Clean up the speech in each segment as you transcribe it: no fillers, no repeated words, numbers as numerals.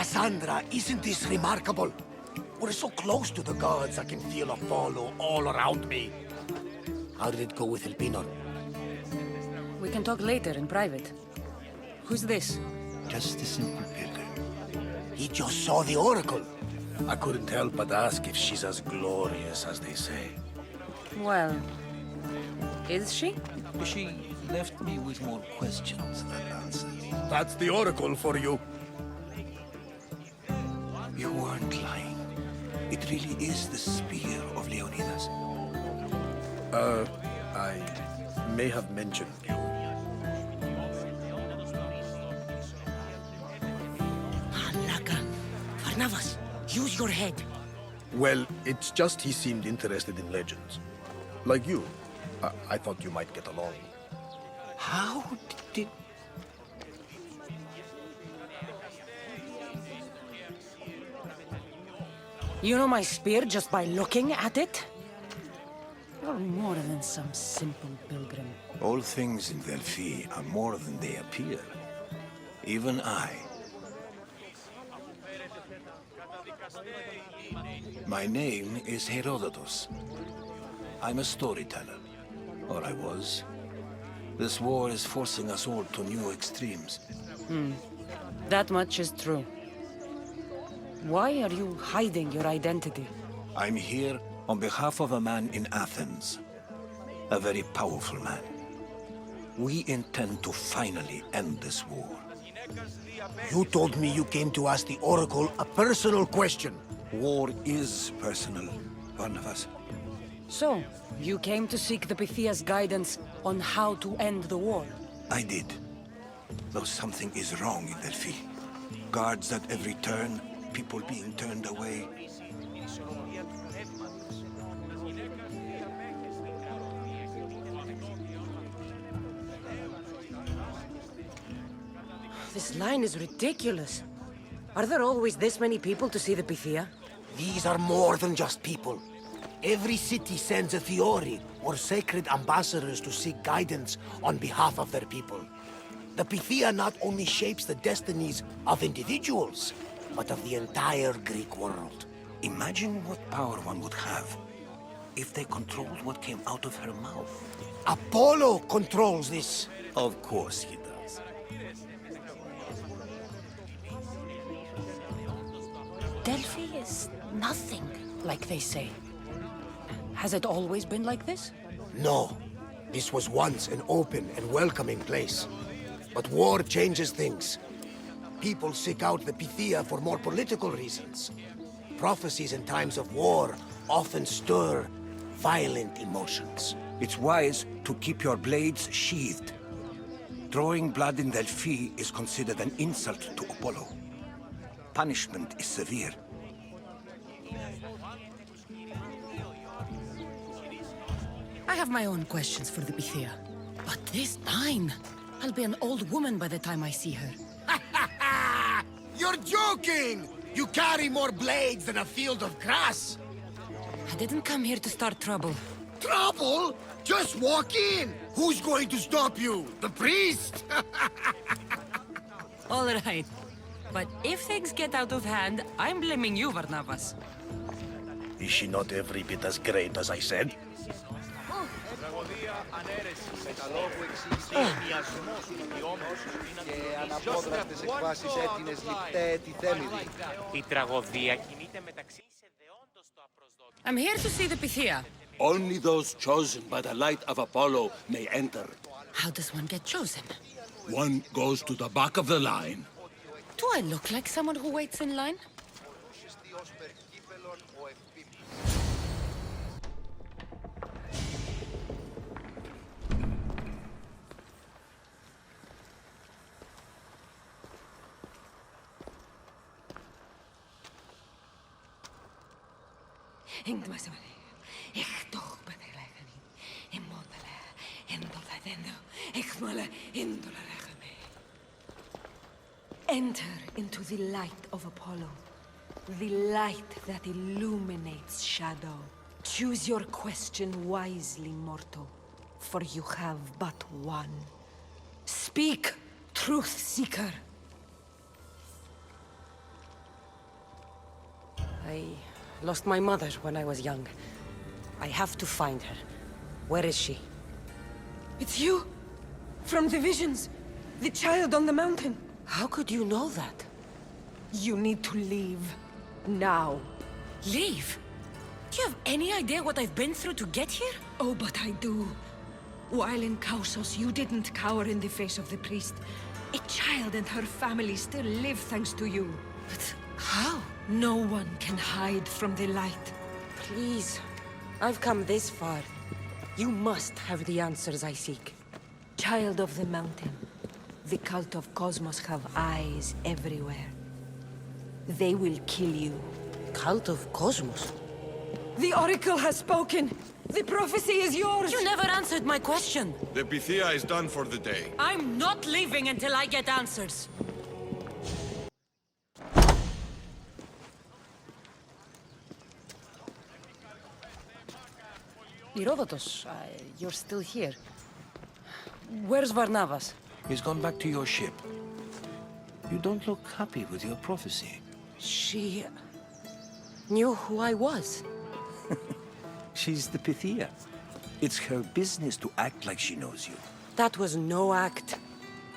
Cassandra, isn't this remarkable? We're so close to the gods, I can feel Apollo all around me. How did it go with Elpinor? We can talk later in private. Who's this? Just a simple pilgrim. He just saw the Oracle. I couldn't help but ask if she's as glorious as they say. Well, is she? She left me with more questions than answers. That's the Oracle for you. You weren't lying. It really is the spear of Leonidas. I may have mentioned you. Barnabas, use your head. Well, it's just he seemed interested in legends. Like you. I thought you might get along. How did... You know my spear just by looking at it? You're more than some simple pilgrim. All things in Delphi are more than they appear. Even I. My name is Herodotus. I'm a storyteller. Or I was. This war is forcing us all to new extremes. That much is true. Why are you hiding your identity? I'm here on behalf of a man in Athens. A very powerful man. We intend to finally end this war. You told me you came to ask the Oracle a personal question. War is personal, Barnabas. So, you came to seek the Pythia's guidance on how to end the war? I did. Though something is wrong in Delphi. Guards at every turn, people being turned away. This line is ridiculous. Are there always this many people to see the Pythia? These are more than just people. Every city sends a Fiori, or sacred ambassadors to seek guidance on behalf of their people. The Pythia not only shapes the destinies of individuals, but of the entire Greek world. Imagine what power one would have if they controlled what came out of her mouth. Apollo controls this. Of course he does. Delphi is nothing, like they say. Has it always been like this? No. This was once an open and welcoming place. But war changes things. People seek out the Pythia for more political reasons. Prophecies in times of war often stir violent emotions. It's wise to keep your blades sheathed. Drawing blood in Delphi is considered an insult to Apollo. Punishment is severe. I have my own questions for the Pythia. But this line... I'll be an old woman by the time I see her. You're joking! You carry more blades than a field of grass! I didn't come here to start trouble. Trouble? Just walk in! Who's going to stop you? The priest? All right. But if things get out of hand, I'm blaming you, Barnabas. Is she not every bit as great as I said? I'm here to see the Pythia. Only those chosen by the light of Apollo may enter. How does one get chosen? One goes to the back of the line. Do I look like someone who waits in line? Enter into the light of Apollo, the light that illuminates shadow. Choose your question wisely, mortal, for you have but one. Speak, truth seeker. I lost my mother when I was young. I have to find her. Where is she? It's you! From the visions! The child on the mountain! How could you know that? You need to leave. Now. Leave? Do you have any idea what I've been through to get here? Oh, but I do. While in Kausos, you didn't cower in the face of the priest. A child and her family still live thanks to you. But how? No one can hide from the light. Please. I've come this far. You must have the answers I seek. Child of the mountain, the cult of Cosmos have eyes everywhere. They will kill you. Cult of Cosmos? The Oracle has spoken! The prophecy is yours! You never answered my question! The Pythia is done for the day. I'm not leaving until I get answers! Herodotus, you're still here. Where's Barnabas? He's gone back to your ship. You don't look happy with your prophecy. She knew who I was. She's the Pythia. It's her business to act like she knows you. That was no act.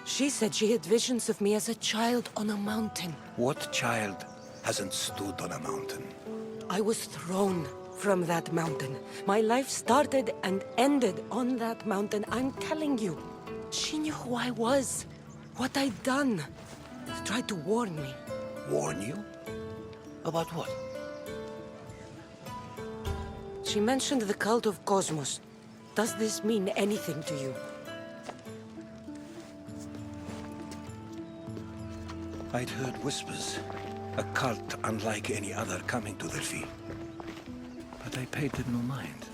She said she had visions of me as a child on a mountain. What child hasn't stood on a mountain? I was thrown from that mountain. My life started and ended on that mountain. I'm telling you. She knew who I was, what I'd done. She tried to warn me. Warn you? About what? She mentioned the cult of Cosmos. Does this mean anything to you? I'd heard whispers. A cult unlike any other coming to Delphi. But I paid it no mind.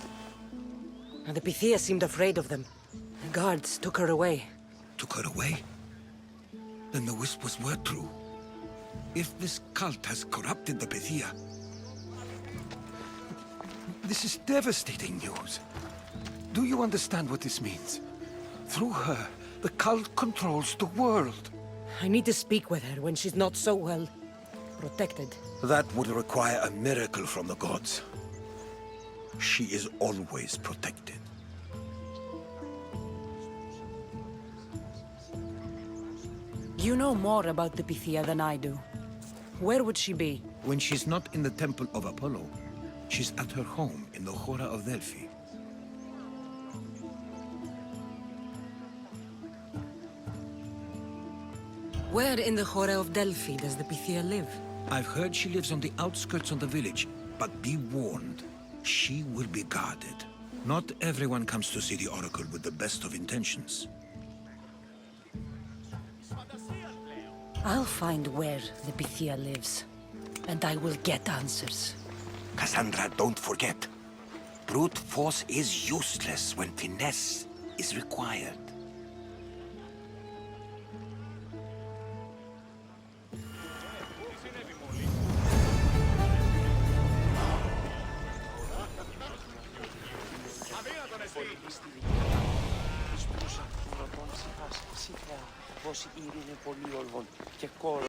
And the Pythia seemed afraid of them. The guards took her away. Took her away? Then the whispers were true. If this cult has corrupted the Pythia... This is devastating news. Do you understand what this means? Through her, the cult controls the world. I need to speak with her when she's not so well protected. That would require a miracle from the gods. She is always protected. You know more about the Pythia than I do. Where would she be? When she's not in the Temple of Apollo, she's at her home in the Oracle of Delphi. Where in the Oracle of Delphi does the Pythia live? I've heard she lives on the outskirts of the village, but be warned, she will be guarded. Not everyone comes to see the Oracle with the best of intentions. I'll find where the Pythia lives, and I will get answers. Cassandra, don't forget. Brute force is useless when finesse is required. Πως η ειρήνη πολύ όλων και κόρο.